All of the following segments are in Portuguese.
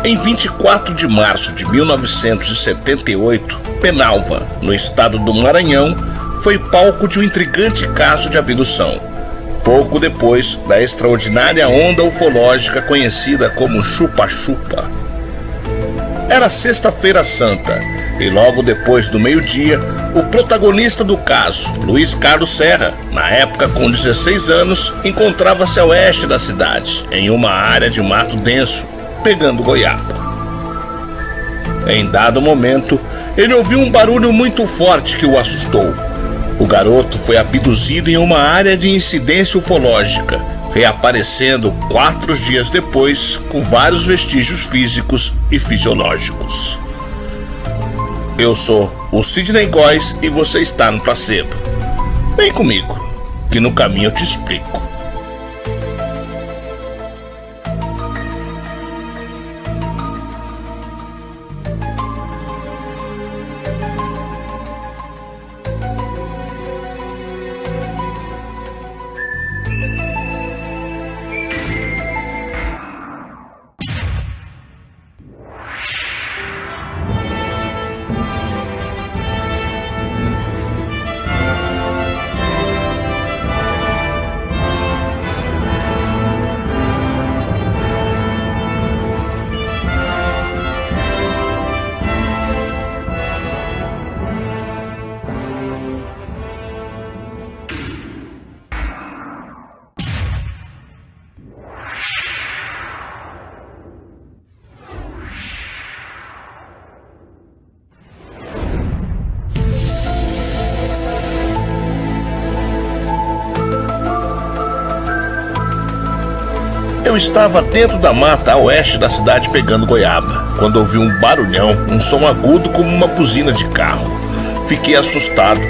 Em 24 de março de 1978, Penalva, no estado do Maranhão, foi palco de um intrigante caso de abdução. Pouco depois da extraordinária onda ufológica conhecida como chupa-chupa. Era sexta-feira santa e logo depois do meio-dia, o protagonista do caso, Luiz Carlos Serra, na época com 16 anos, encontrava-se a oeste da cidade, em uma área de mato denso, pegando goiaba. Em dado momento, ele ouviu um barulho muito forte que o assustou. O garoto foi abduzido em uma área de incidência ufológica, reaparecendo 4 dias depois com vários vestígios físicos e fisiológicos. Eu sou o Sidney Góes e você está no Placebo. Vem comigo, que no caminho eu te explico. Eu estava dentro da mata a oeste da cidade pegando goiaba, quando ouvi um barulhão, um som agudo como uma buzina de carro. Fiquei assustado.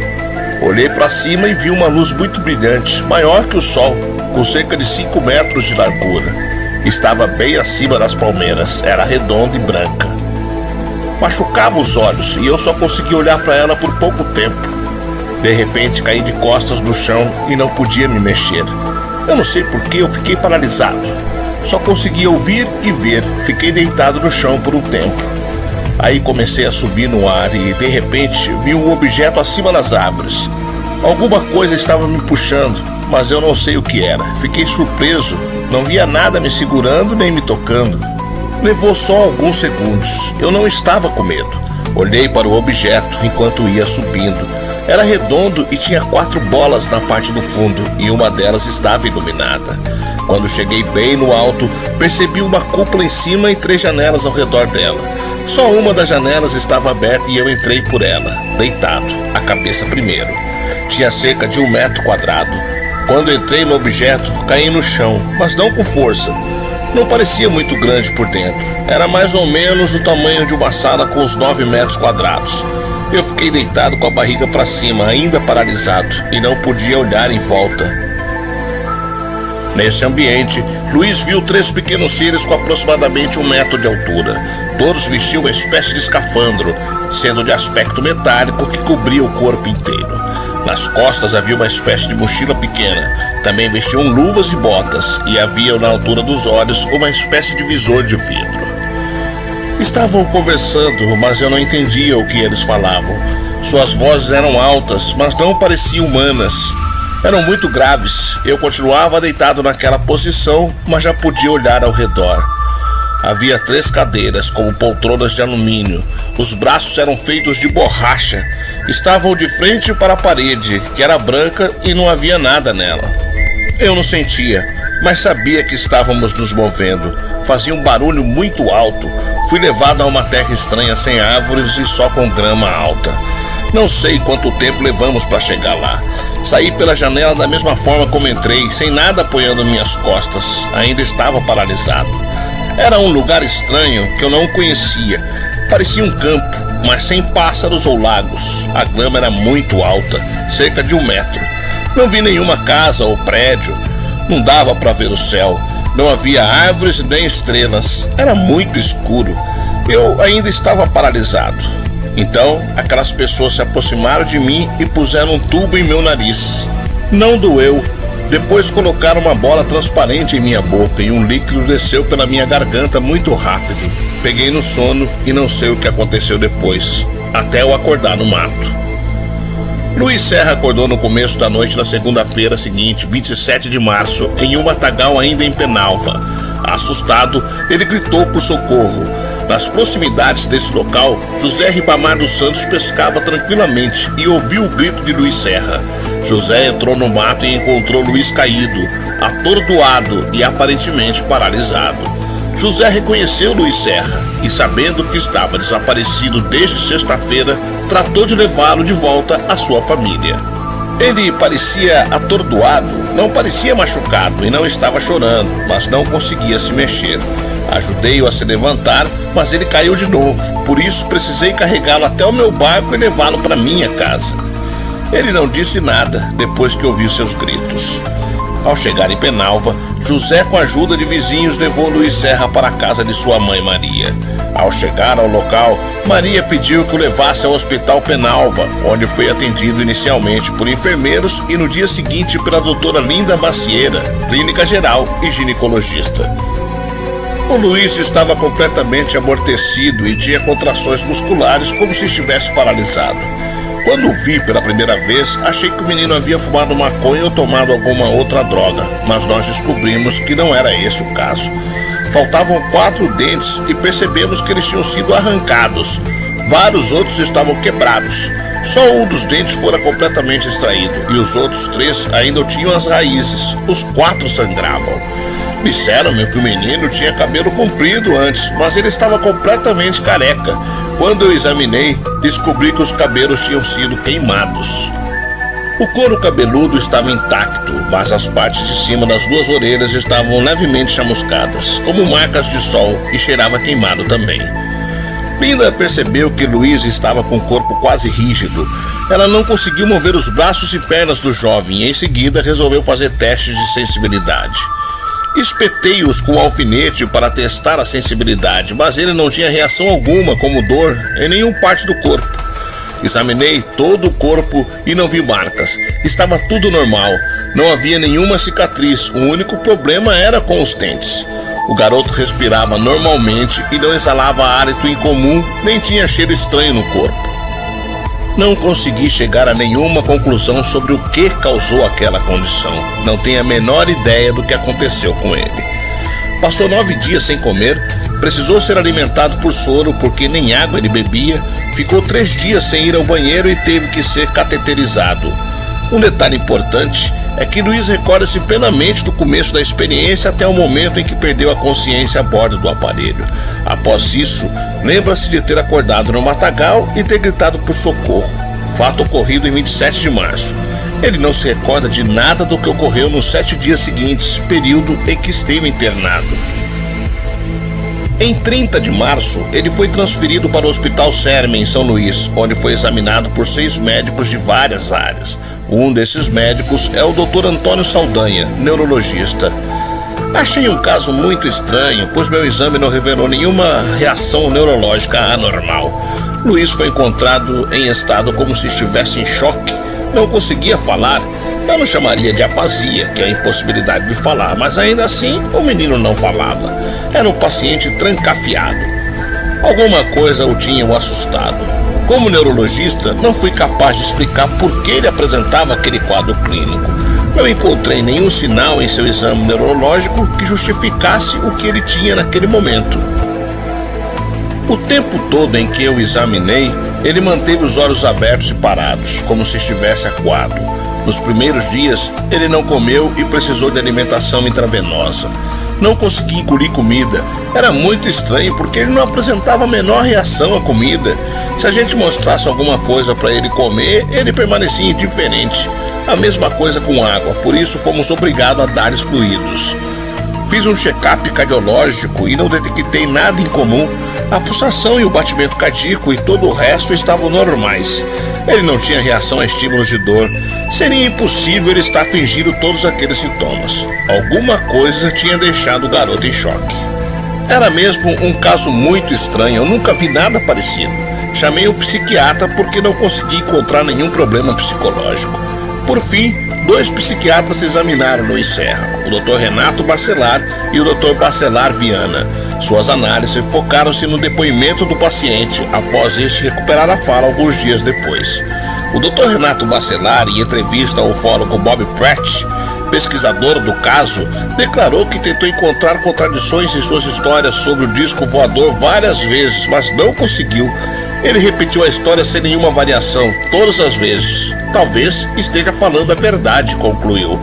Olhei para cima e vi uma luz muito brilhante, maior que o sol, com cerca de 5 metros de largura. Estava bem acima das palmeiras, era redonda e branca. Machucava os olhos e eu só consegui olhar para ela por pouco tempo. De repente caí de costas no chão e não podia me mexer. Eu não sei por que eu fiquei paralisado. Só conseguia ouvir e ver. Fiquei deitado no chão por um tempo. Aí comecei a subir no ar e, de repente, vi um objeto acima das árvores. Alguma coisa estava me puxando, mas eu não sei o que era. Fiquei surpreso. Não via nada me segurando nem me tocando. Levou só alguns segundos. Eu não estava com medo. Olhei para o objeto enquanto ia subindo. Era redondo e tinha 4 bolas na parte do fundo e uma delas estava iluminada. Quando cheguei bem no alto, percebi uma cúpula em cima e 3 janelas ao redor dela. Só uma das janelas estava aberta e eu entrei por ela, deitado, a cabeça primeiro. Tinha cerca de 1 metro quadrado. Quando entrei no objeto, caí no chão, mas não com força. Não parecia muito grande por dentro. Era mais ou menos do tamanho de uma sala com uns 9 metros quadrados. Eu fiquei deitado com a barriga para cima, ainda paralisado, e não podia olhar em volta. Nesse ambiente, Luiz viu 3 pequenos seres com aproximadamente 1 metro de altura. Todos vestiam uma espécie de escafandro, sendo de aspecto metálico que cobria o corpo inteiro. Nas costas havia uma espécie de mochila pequena. Também vestiam luvas e botas, e havia na altura dos olhos uma espécie de visor de vidro. Estavam conversando, mas eu não entendia o que eles falavam. Suas vozes eram altas, mas não pareciam humanas. Eram muito graves. Eu continuava deitado naquela posição, mas já podia olhar ao redor. Havia 3 cadeiras, como poltronas de alumínio. Os braços eram feitos de borracha. Estavam de frente para a parede, que era branca e não havia nada nela. Eu não sentia, mas sabia que estávamos nos movendo. Fazia um barulho muito alto. Fui levado a uma terra estranha sem árvores e só com grama alta. Não sei quanto tempo levamos para chegar lá. Saí pela janela da mesma forma como entrei, sem nada apoiando minhas costas. Ainda estava paralisado. Era um lugar estranho que eu não conhecia. Parecia um campo, mas sem pássaros ou lagos. A grama era muito alta, cerca de 1 metro. Não vi nenhuma casa ou prédio. Não dava para ver o céu. Não havia árvores nem estrelas. Era muito escuro. Eu ainda estava paralisado. Então, aquelas pessoas se aproximaram de mim e puseram um tubo em meu nariz. Não doeu, Depois colocaram uma bola transparente em minha boca e um líquido desceu pela minha garganta muito rápido. Peguei no sono e não sei o que aconteceu depois, até eu acordar no mato. Luiz Serra acordou no começo da noite da segunda-feira seguinte, 27 de março, em um matagal ainda em Penalva. Assustado, ele gritou por socorro. Nas proximidades desse local, José Ribamar dos Santos pescava tranquilamente e ouviu o grito de Luiz Serra. José entrou no mato e encontrou Luiz caído, atordoado e aparentemente paralisado. José reconheceu Luiz Serra e, sabendo que estava desaparecido desde sexta-feira, tratou de levá-lo de volta à sua família. Ele parecia atordoado, não parecia machucado e não estava chorando, mas não conseguia se mexer. Ajudei-o a se levantar, mas ele caiu de novo, por isso precisei carregá-lo até o meu barco e levá-lo para minha casa. Ele não disse nada depois que ouviu seus gritos. Ao chegar em Penalva, José, com a ajuda de vizinhos, levou Luiz Serra para a casa de sua mãe Maria. Ao chegar ao local, Maria pediu que o levasse ao Hospital Penalva, onde foi atendido inicialmente por enfermeiros e no dia seguinte pela doutora Linda Macieira, clínica geral e ginecologista. O Luiz estava completamente amortecido e tinha contrações musculares como se estivesse paralisado. Quando o vi pela primeira vez, achei que o menino havia fumado maconha ou tomado alguma outra droga, mas nós descobrimos que não era esse o caso. Faltavam 4 dentes e percebemos que eles tinham sido arrancados. Vários outros estavam quebrados. Só um dos dentes fora completamente extraído e os outros 3 ainda tinham as raízes. Os 4 sangravam. Disseram-me que o menino tinha cabelo comprido antes, mas ele estava completamente careca. Quando eu examinei, descobri que os cabelos tinham sido queimados. O couro cabeludo estava intacto, mas as partes de cima das 2 orelhas estavam levemente chamuscadas, como marcas de sol, e cheirava queimado também. Linda percebeu que Luiz estava com o corpo quase rígido. Ela não conseguiu mover os braços e pernas do jovem e em seguida resolveu fazer testes de sensibilidade. Espetei-os com um alfinete para testar a sensibilidade, mas ele não tinha reação alguma, como dor, em nenhuma parte do corpo. Examinei todo o corpo e não vi marcas. Estava tudo normal. Não havia nenhuma cicatriz. O único problema era com os dentes. O garoto respirava normalmente e não exalava hálito incomum, nem tinha cheiro estranho no corpo. Não consegui chegar a nenhuma conclusão sobre o que causou aquela condição. Não tenho a menor ideia do que aconteceu com ele. Passou 9 dias sem comer, precisou ser alimentado por soro porque nem água ele bebia, ficou 3 dias sem ir ao banheiro e teve que ser cateterizado. Um detalhe importante é que Luiz recorda-se plenamente do começo da experiência até o momento em que perdeu a consciência a bordo do aparelho. Após isso, lembra-se de ter acordado no matagal e ter gritado por socorro. Fato ocorrido em 27 de março. Ele não se recorda de nada do que ocorreu nos 7 dias seguintes, período em que esteve internado. Em 30 de março, ele foi transferido para o Hospital Serme, em São Luís, onde foi examinado por 6 médicos de várias áreas. Um desses médicos é o Dr. Antônio Saldanha, neurologista. Achei um caso muito estranho, pois meu exame não revelou nenhuma reação neurológica anormal. Luiz foi encontrado em estado como se estivesse em choque, não conseguia falar. Eu não chamaria de afasia, que é a impossibilidade de falar, mas ainda assim o menino não falava. Era um paciente trancafiado. Alguma coisa o tinha assustado. Como neurologista, não fui capaz de explicar por que ele apresentava aquele quadro clínico. Não encontrei nenhum sinal em seu exame neurológico que justificasse o que ele tinha naquele momento. O tempo todo em que eu o examinei, ele manteve os olhos abertos e parados, como se estivesse acuado. Nos primeiros dias, ele não comeu e precisou de alimentação intravenosa. Não conseguia engolir comida. Era muito estranho porque ele não apresentava a menor reação à comida. Se a gente mostrasse alguma coisa para ele comer, ele permanecia indiferente. A mesma coisa com água, por isso fomos obrigados a dar-lhes fluidos. Fiz um check-up cardiológico e não detectei nada incomum. A pulsação e o batimento cardíaco e todo o resto estavam normais. Ele não tinha reação a estímulos de dor. Seria impossível ele estar fingindo todos aqueles sintomas. Alguma coisa tinha deixado o garoto em choque. Era mesmo um caso muito estranho, eu nunca vi nada parecido. Chamei o psiquiatra porque não consegui encontrar nenhum problema psicológico. Por fim, 2 psiquiatras examinaram Luiz Serra, o Dr. Renato Bacelar e o Dr. Bacelar Viana. Suas análises focaram-se no depoimento do paciente após este recuperar a fala alguns dias depois. O Dr. Renato Bacelar, em entrevista ao ufólogo Bob Pratt, pesquisador do caso, declarou que tentou encontrar contradições em suas histórias sobre o disco voador várias vezes, mas não conseguiu. Ele repetiu a história sem nenhuma variação, todas as vezes. Talvez esteja falando a verdade, concluiu.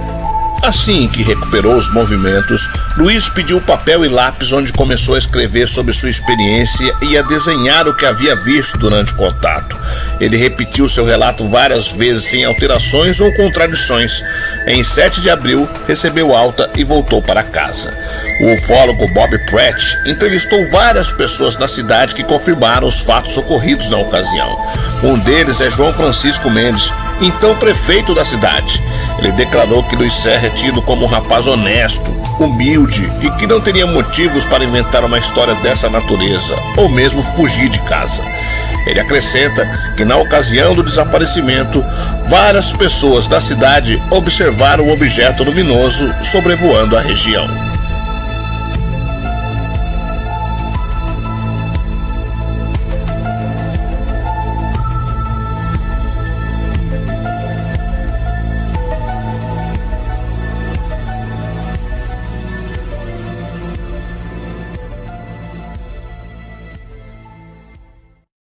Assim que recuperou os movimentos, Luiz pediu papel e lápis, onde começou a escrever sobre sua experiência e a desenhar o que havia visto durante o contato. Ele repetiu seu relato várias vezes sem alterações ou contradições. Em 7 de abril, recebeu alta e voltou para casa. O ufólogo Bob Pratt entrevistou várias pessoas na cidade que confirmaram os fatos ocorridos na ocasião. Um deles é João Francisco Mendes, então prefeito da cidade. Ele declarou que Luiz Serra é tido como um rapaz honesto, humilde e que não teria motivos para inventar uma história dessa natureza, ou mesmo fugir de casa. Ele acrescenta que na ocasião do desaparecimento, várias pessoas da cidade observaram o objeto luminoso sobrevoando a região.